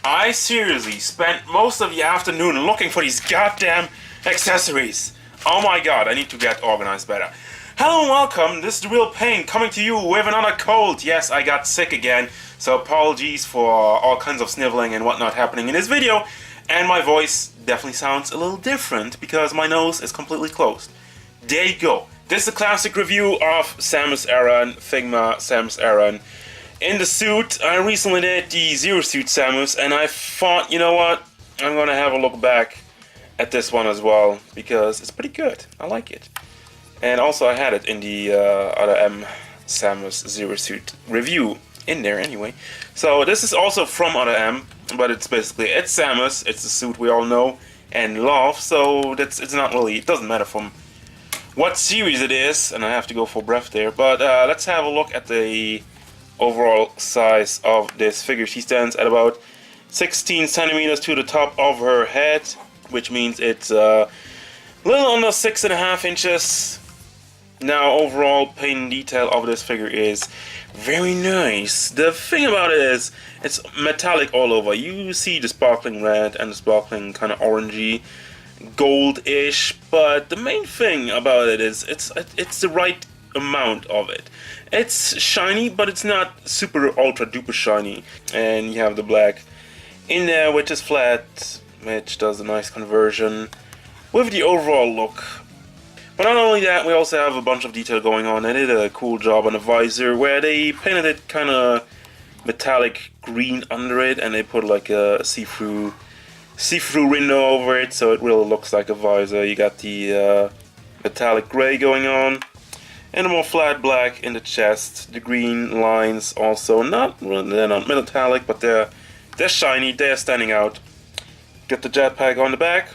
I seriously spent most of the afternoon looking for these goddamn accessories. Oh my god, I need to get organized better. Hello and welcome, this is the real Payne coming to you with another cold. Yes, I got sick again, so apologies for all kinds of sniveling and whatnot happening in this video. And my voice definitely sounds a little different because my nose is completely closed. There you go. This is a classic review of Samus Aran, Figma Samus Aran. In the suit, I recently did the Zero Suit Samus, and I thought, you know what, I'm gonna have a look back at this one as well, because it's pretty good. I like it. And also I had it in the other M Samus Zero Suit review in there anyway. So this is also from other M, but it's Samus, it's the suit we all know and love, so it's not really, it doesn't matter from what series it is, and I have to go for breath there, but let's have a look at the overall size of this figure. She stands at about 16 centimeters to the top of her head, which means it's a little under 6.5 inches. Now, overall paint detail of this figure is very nice. The thing about it is, it's metallic all over. You see the sparkling red and the sparkling kind of orangey, gold-ish, but the main thing about it is it's the right amount of it. It's shiny, but it's not super ultra duper shiny. And you have the black in there, which is flat, which does a nice conversion with the overall look. But not only that, we also have a bunch of detail going on. They did a cool job on the visor where they painted it kind of metallic green under it, and they put like a see-through window over it, so it really looks like a visor. You got the metallic gray going on, and a more flat black in the chest. The green lines also they're not metallic, but they're shiny, they're standing out. Got the jetpack on the back,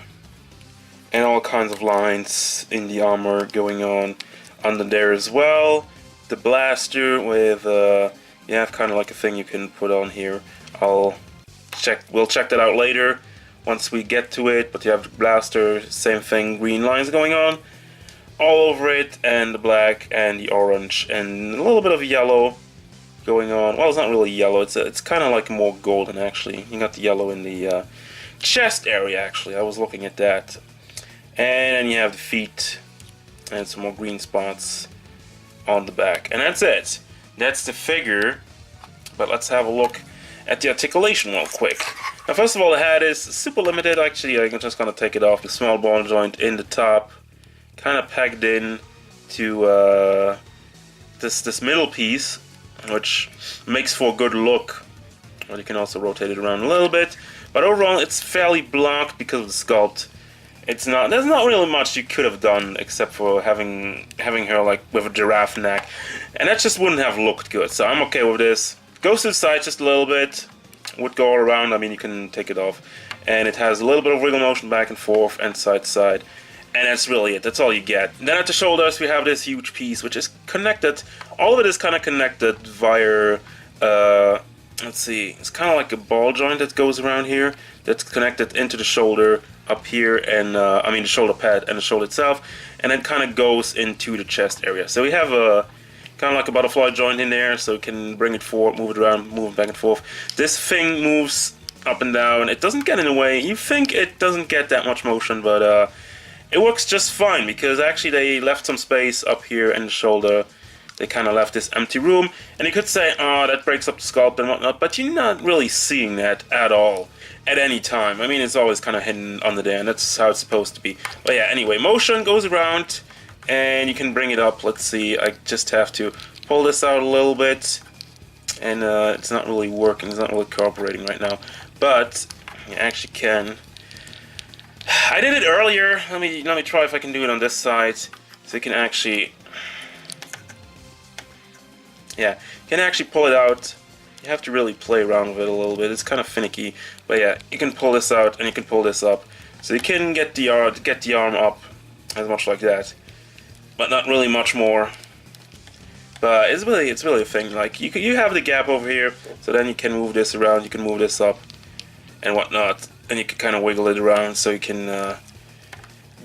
and all kinds of lines in the armor going on under there as well. The blaster with you have kind of like a thing you can put on here. We'll check that out later once we get to it, but you have the blaster, same thing, green lines going on all over it, and the black and the orange and a little bit of yellow going on. Well, it's not really yellow, it's kind of like more golden actually. You got the yellow in the chest area actually, I was looking at that. And then you have the feet and some more green spots on the back. And that's it. That's the figure. But let's have a look at the articulation real quick. Now, first of all, the head is super limited. Actually, I'm just going to take it off. The small ball joint in the top, kind of pegged in to this middle piece, which makes for a good look. Well, you can also rotate it around a little bit. But overall, it's fairly blocked because of the sculpt. There's not really much you could have done except for having her like with a giraffe neck, and that just wouldn't have looked good. So I'm okay with this. Goes to the side just a little bit, would go all around. I mean, you can take it off, and it has a little bit of wiggle motion back and forth and side to side, and that's really it. That's all you get. Then at the shoulders we have this huge piece which is connected. All of it is kind of connected via let's see, it's kind of like a ball joint that goes around here that's connected into the shoulder up here, and I mean the shoulder pad and the shoulder itself, and then kind of goes into the chest area. So we have a kind of like a butterfly joint in there, so you can bring it forward, move it around, move it back and forth. This thing moves up and down. It doesn't get in the way. You think it doesn't get that much motion, but it works just fine because actually they left some space up here in the shoulder. They kind of left this empty room, and you could say, oh, that breaks up the sculpt and whatnot, but you're not really seeing that at all at any time. I mean, it's always kind of hidden under there, and that's how it's supposed to be. But yeah, anyway, motion goes around, and you can bring it up. Let's see, I just have to pull this out a little bit, and it's not really working, it's not really cooperating right now, but you actually can. I did it earlier. Let me try if I can do it on this side, so you can actually. Yeah, you can actually pull it out. You have to really play around with it a little bit. It's kind of finicky, but yeah, you can pull this out and you can pull this up, so you can get the arm up as much like that, but not really much more. But it's really a thing. Like you have the gap over here, so then you can move this around. You can move this up and whatnot, and you can kind of wiggle it around so you can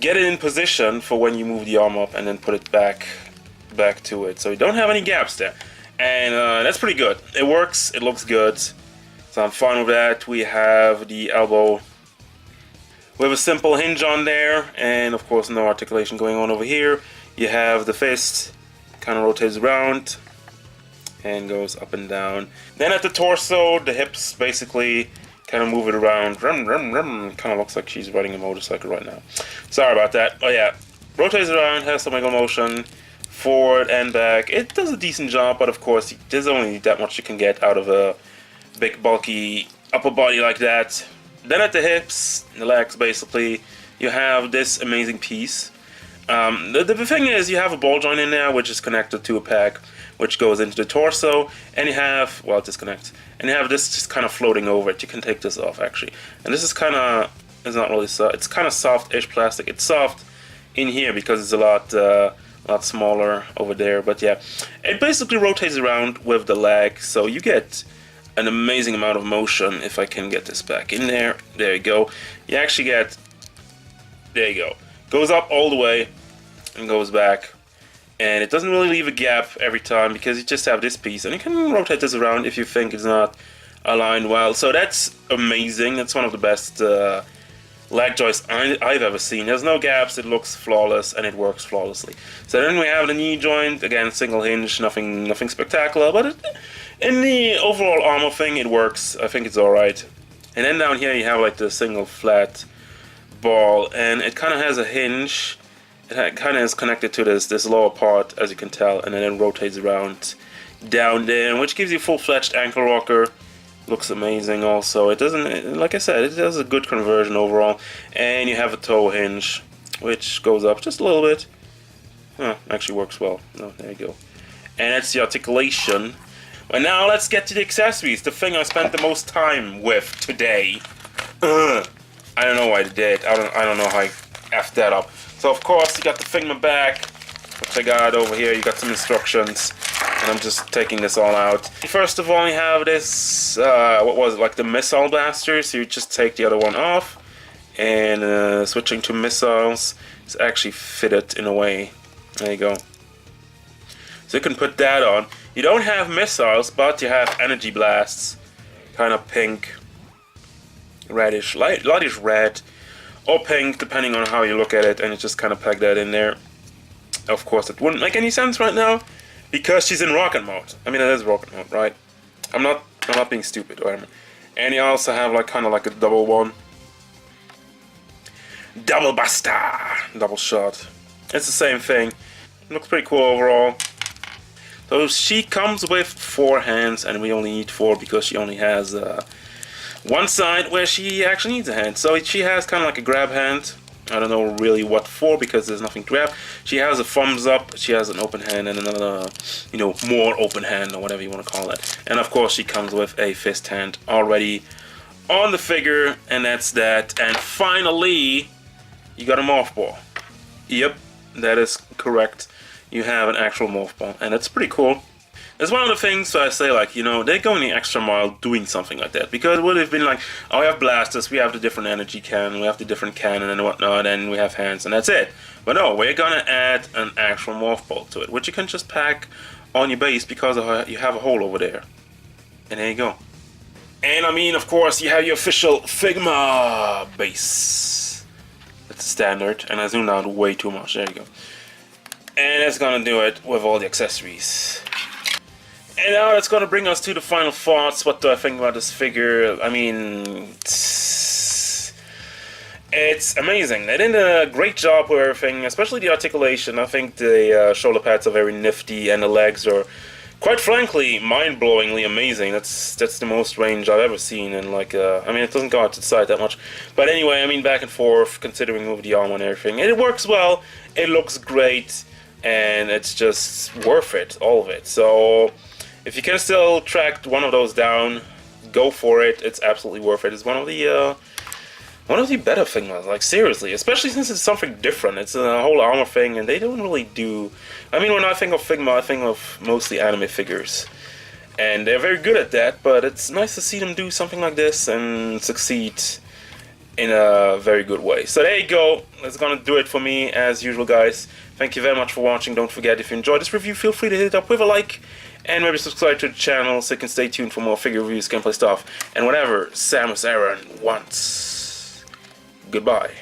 get it in position for when you move the arm up and then put it back to it. So you don't have any gaps there. And that's pretty good. It works, it looks good. So I'm fine with that. We have the elbow with a simple hinge on there, and of course no articulation going on over here. You have the fist, kind of rotates around and goes up and down. Then at the torso, the hips basically kind of move it around. Kind of looks like she's riding a motorcycle right now. Sorry about that. Oh yeah, rotates around, has some wiggle motion, forward and back. It does a decent job, but of course there's only that much you can get out of a big bulky upper body like that. Then at the hips, the legs basically, you have this amazing piece. The thing is, you have a ball joint in there which is connected to a peg which goes into the torso, and you have, well, it disconnects, and you have this just kind of floating over it. You can take this off actually, and this is kind of, it's not really soft, it's kind of soft-ish plastic. It's soft in here because it's a lot smaller over there, but yeah, it basically rotates around with the leg, so you get an amazing amount of motion. If I can get this back in there, there you go. You actually get, there you go, goes up all the way and goes back, and it doesn't really leave a gap every time because you just have this piece, and you can rotate this around if you think it's not aligned well. So that's amazing. That's one of the best leg joists I've ever seen. There's no gaps, it looks flawless, and it works flawlessly. So then we have the knee joint, again single hinge, nothing spectacular, but in the overall armor thing it works. I think it's alright. And then down here you have like the single flat ball, and it kind of has a hinge. It kind of is connected to this lower part, as you can tell, and then it rotates around down there, which gives you full-fledged ankle rocker. Looks amazing also. It doesn't, like I said, it does a good conversion overall. And you have a toe hinge, which goes up just a little bit. Actually works well. Oh, there you go. And that's the articulation. But now let's get to the accessories, the thing I spent the most time with today. I don't know why I did. I don't know how I effed that up. So of course you got the Figma back, which I got over here. You got some instructions, and I'm just taking this all out. First of all, you have this, what was it, like the missile blaster. So you just take the other one off, and switching to missiles, it's actually fitted in a way. There you go. So you can put that on. You don't have missiles, but you have energy blasts, kind of pink, reddish, lightish red, or pink, depending on how you look at it, and you just kind of plug that in there. Of course, it wouldn't make any sense right now because she's in rocket mode. I mean, it is rocket mode, right? I'm not being stupid, whatever. And you also have like kind of like a double one, double buster, double shot. It's the same thing. It looks pretty cool overall. So she comes with 4 hands, and we only need 4 because she only has one side where she actually needs a hand. So she has kind of like a grab hand. I don't know really what for because there's nothing to grab. She has a thumbs up, she has an open hand, and another, you know, more open hand, or whatever you want to call it. And of course she comes with a fist hand already on the figure, and that's that. And finally, you got a morph ball. Yep, that is correct. You have an actual morph ball, and it's pretty cool. It's one of the things that I say, like, you know, they're going the extra mile doing something like that. Because it would have been like, oh, we have blasters, we have the different energy cannon, we have the different cannon and whatnot, and we have hands, and that's it. But no, we're gonna add an actual morph ball to it, which you can just pack on your base because you have a hole over there. And there you go. And I mean, of course, you have your official Figma base. That's standard, and I zoomed out way too much. There you go. And that's gonna do it with all the accessories. And now that's gonna bring us to the final thoughts. What do I think about this figure? I mean, it's amazing. They did a great job with everything, especially the articulation. I think the shoulder pads are very nifty, and the legs are, quite frankly, mind-blowingly amazing. That's the most range I've ever seen, and like, I mean, it doesn't go out to the side that much. But anyway, I mean, back and forth, considering with the arm and everything. And it works well, it looks great, and it's just worth it, all of it. So if you can still track one of those down, go for it. It's absolutely worth it. It's one of the better Figmas, like seriously, especially since it's something different. It's a whole armor thing, and they don't really do. I mean, when I think of Figma, I think of mostly anime figures, and they're very good at that. But it's nice to see them do something like this and succeed in a very good way. So there you go. That's gonna do it for me as usual, guys. Thank you very much for watching. Don't forget, if you enjoyed this review, feel free to hit it up with a like and maybe subscribe to the channel so you can stay tuned for more figure reviews, gameplay stuff, and whatever Samus Aran wants. Goodbye.